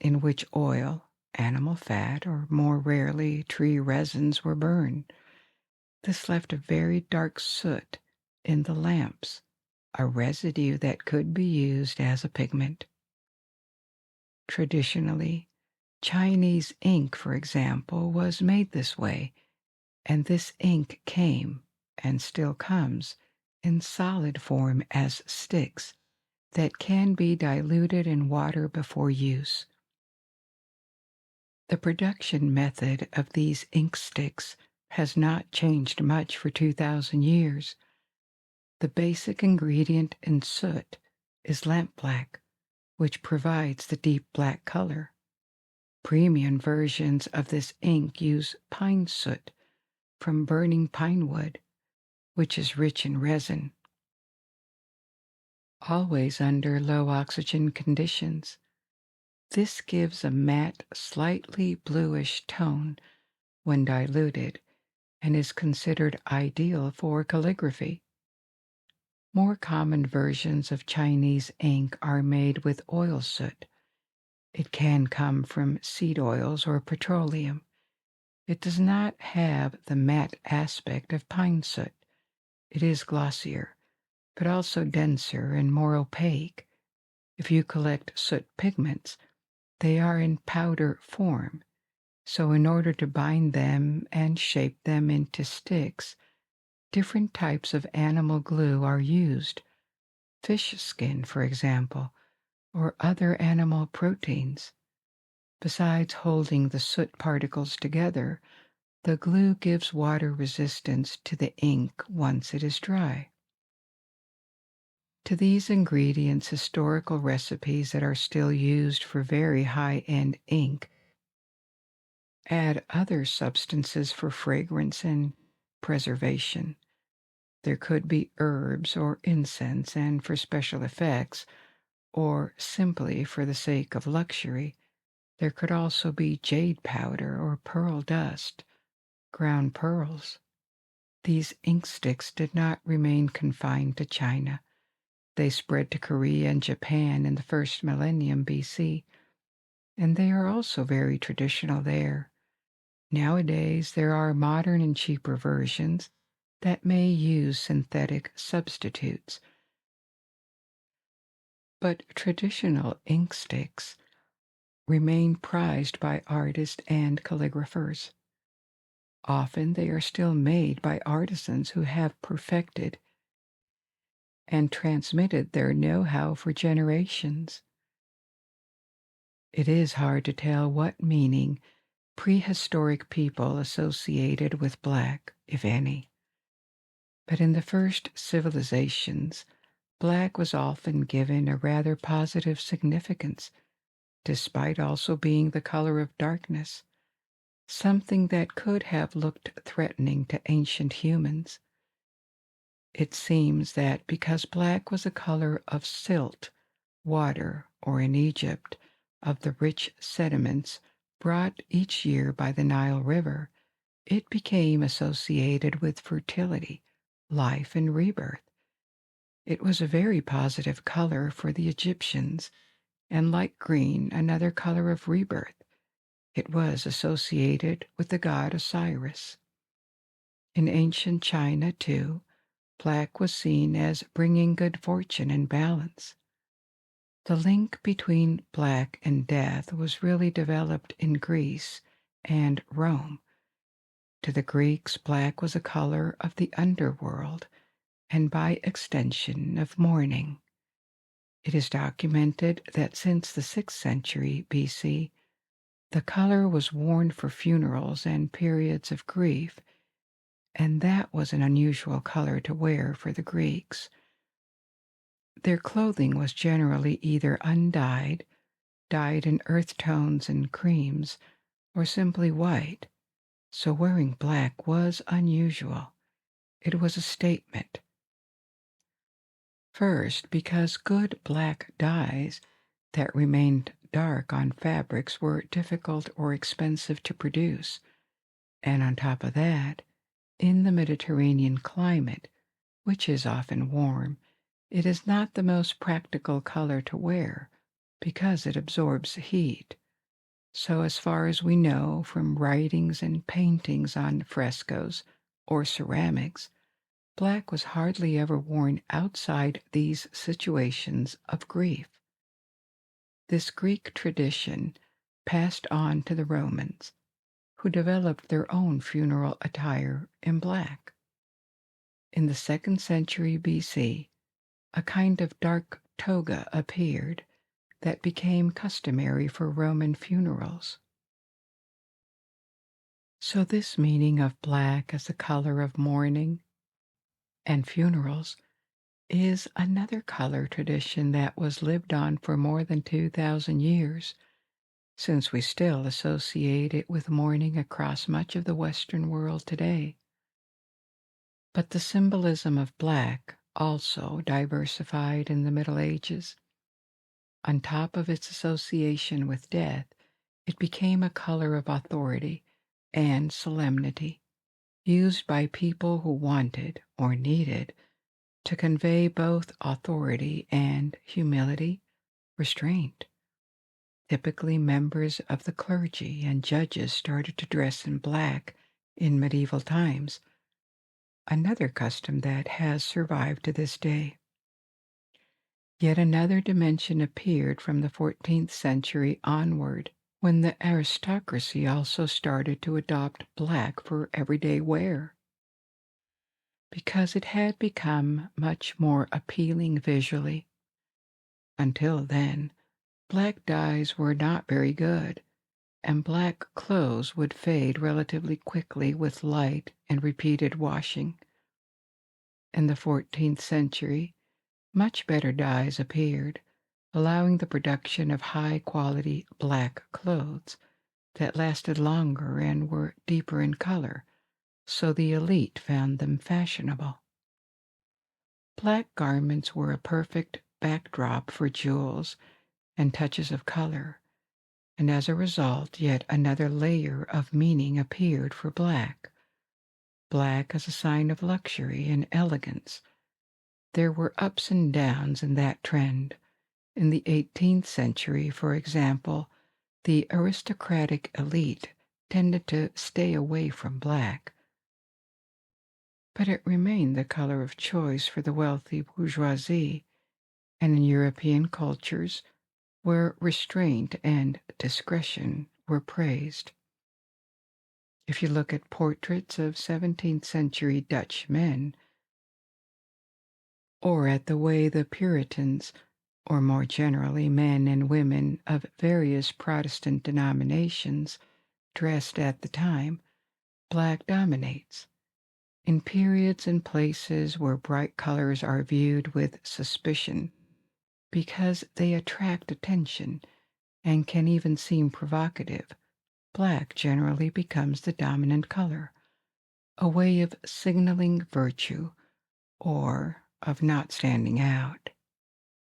in which oil, animal fat, or more rarely tree resins were burned. This left a very dark soot in the lamps, a residue that could be used as a pigment. Traditionally, Chinese ink, for example, was made this way, and this ink came, and still comes, in solid form as sticks that can be diluted in water before use. The production method of these ink sticks has not changed much for 2,000 years. The basic ingredient in soot is lampblack, which provides the deep black color. Premium versions of this ink use pine soot from burning pine wood, which is rich in resin. Always under low oxygen conditions, this gives a matte, slightly bluish tone when diluted and is considered ideal for calligraphy. More common versions of Chinese ink are made with oil soot. It can come from seed oils or petroleum. It does not have the matte aspect of pine soot. It is glossier, but also denser and more opaque. If you collect soot pigments, they are in powder form, so in order to bind them and shape them into sticks, different types of animal glue are used. Fish skin, for example, or other animal proteins. Besides holding the soot particles together, the glue gives water resistance to the ink once it is dry. To these ingredients, historical recipes that are still used for very high-end ink add other substances for fragrance and preservation. There could be herbs or incense, and for special effects, or simply for the sake of luxury, there could also be jade powder or pearl dust, ground pearls. These ink sticks did not remain confined to China. They spread to Korea and Japan in the first millennium BC, and they are also very traditional there. Nowadays, there are modern and cheaper versions that may use synthetic substitutes. But traditional ink sticks remain prized by artists and calligraphers. Often they are still made by artisans who have perfected and transmitted their know-how for generations. It is hard to tell what meaning prehistoric people associated with black, if any. But in the first civilizations, black was often given a rather positive significance, despite also being the color of darkness, something that could have looked threatening to ancient humans. It seems that because black was a color of silt, water, or in Egypt, of the rich sediments brought each year by the Nile River, it became associated with fertility, life, and rebirth. It was a very positive color for the Egyptians, and like green, another color of rebirth, it was associated with the god Osiris. In ancient China, too, black was seen as bringing good fortune and balance. The link between black and death was really developed in Greece and Rome. To the Greeks, black was a color of the underworld and by extension of mourning. It is documented that since the 6th century BC, the color was worn for funerals and periods of grief, and that was an unusual color to wear for the Greeks. Their clothing was generally either undyed, dyed in earth tones and creams, or simply white, so wearing black was unusual. It was a statement. First, because good black dyes that remained dark on fabrics were difficult or expensive to produce, and on top of that, in the Mediterranean climate, which is often warm, it is not the most practical color to wear because it absorbs heat. So as far as we know from writings and paintings on frescoes or ceramics, black was hardly ever worn outside these situations of grief. This Greek tradition passed on to the Romans, who developed their own funeral attire in black. In the 2nd century BC, a kind of dark toga appeared that became customary for Roman funerals. So this meaning of black as a color of mourning and funerals is another color tradition that was lived on for more than 2,000 years, since we still associate it with mourning across much of the Western world today. But the symbolism of black also diversified in the Middle Ages. On top of its association with death, it became a color of authority and solemnity, used by people who wanted or needed to convey both authority and humility, restraint. Typically, members of the clergy and judges started to dress in black in medieval times, another custom that has survived to this day. Yet another dimension appeared from the 14th century onward, when the aristocracy also started to adopt black for everyday wear, because it had become much more appealing visually. Until then, black dyes were not very good, and black clothes would fade relatively quickly with light and repeated washing. In the 14th century, much better dyes appeared, allowing the production of high-quality black clothes that lasted longer and were deeper in color, so the elite found them fashionable. Black garments were a perfect backdrop for jewels and touches of color, and as a result, yet another layer of meaning appeared for black. Black as a sign of luxury and elegance. There were ups and downs in that trend. In the 18th century, for example, the aristocratic elite tended to stay away from black, but it remained the color of choice for the wealthy bourgeoisie, and in European cultures, where restraint and discretion were praised. If you look at portraits of 17th century Dutch men, or at the way the Puritans, or more generally men and women of various Protestant denominations, dressed at the time, black dominates. In periods and places where bright colors are viewed with suspicion, because they attract attention and can even seem provocative, black generally becomes the dominant color, a way of signaling virtue or of not standing out.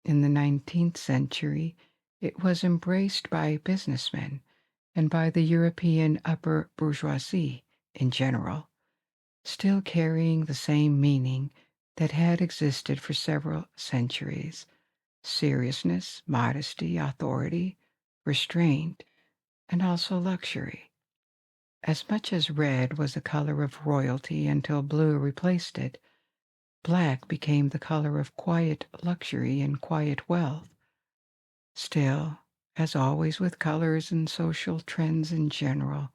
In the 19th century, it was embraced by businessmen and by the European upper bourgeoisie in general, still carrying the same meaning that had existed for several centuries: seriousness, modesty, authority, restraint, and also luxury. As much as red was the color of royalty until blue replaced it, black became the color of quiet luxury and quiet wealth. Still, as always with colors and social trends in general,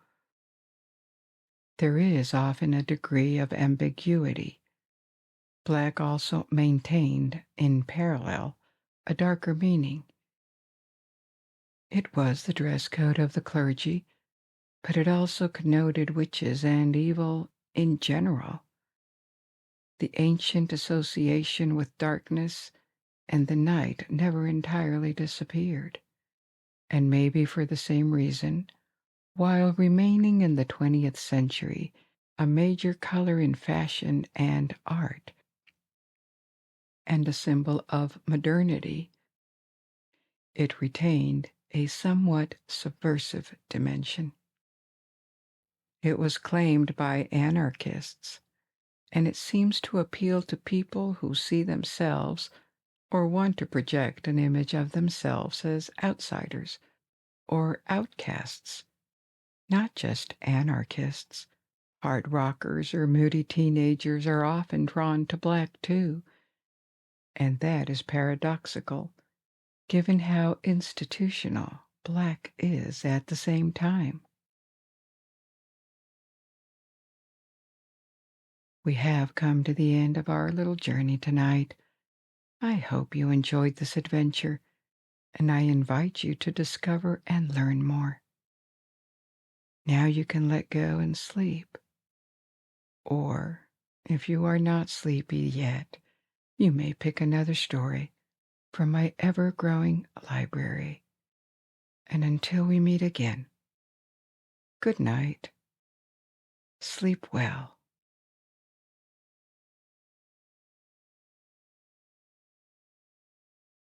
there is often a degree of ambiguity. Black also maintained, in parallel, a darker meaning. It was the dress code of the clergy, but it also connoted witches and evil in general. The ancient association with darkness and the night never entirely disappeared, and maybe for the same reason, while remaining in the 20th century a major color in fashion and art, and a symbol of modernity, it retained a somewhat subversive dimension. It was claimed by anarchists, and it seems to appeal to people who see themselves or want to project an image of themselves as outsiders or outcasts. Not just anarchists. Hard rockers or moody teenagers are often drawn to black too, and that is paradoxical, given how institutional black is at the same time. We have come to the end of our little journey tonight. I hope you enjoyed this adventure, and I invite you to discover and learn more. Now you can let go and sleep. Or, if you are not sleepy yet, you may pick another story from my ever-growing library. And until we meet again, good night. Sleep well.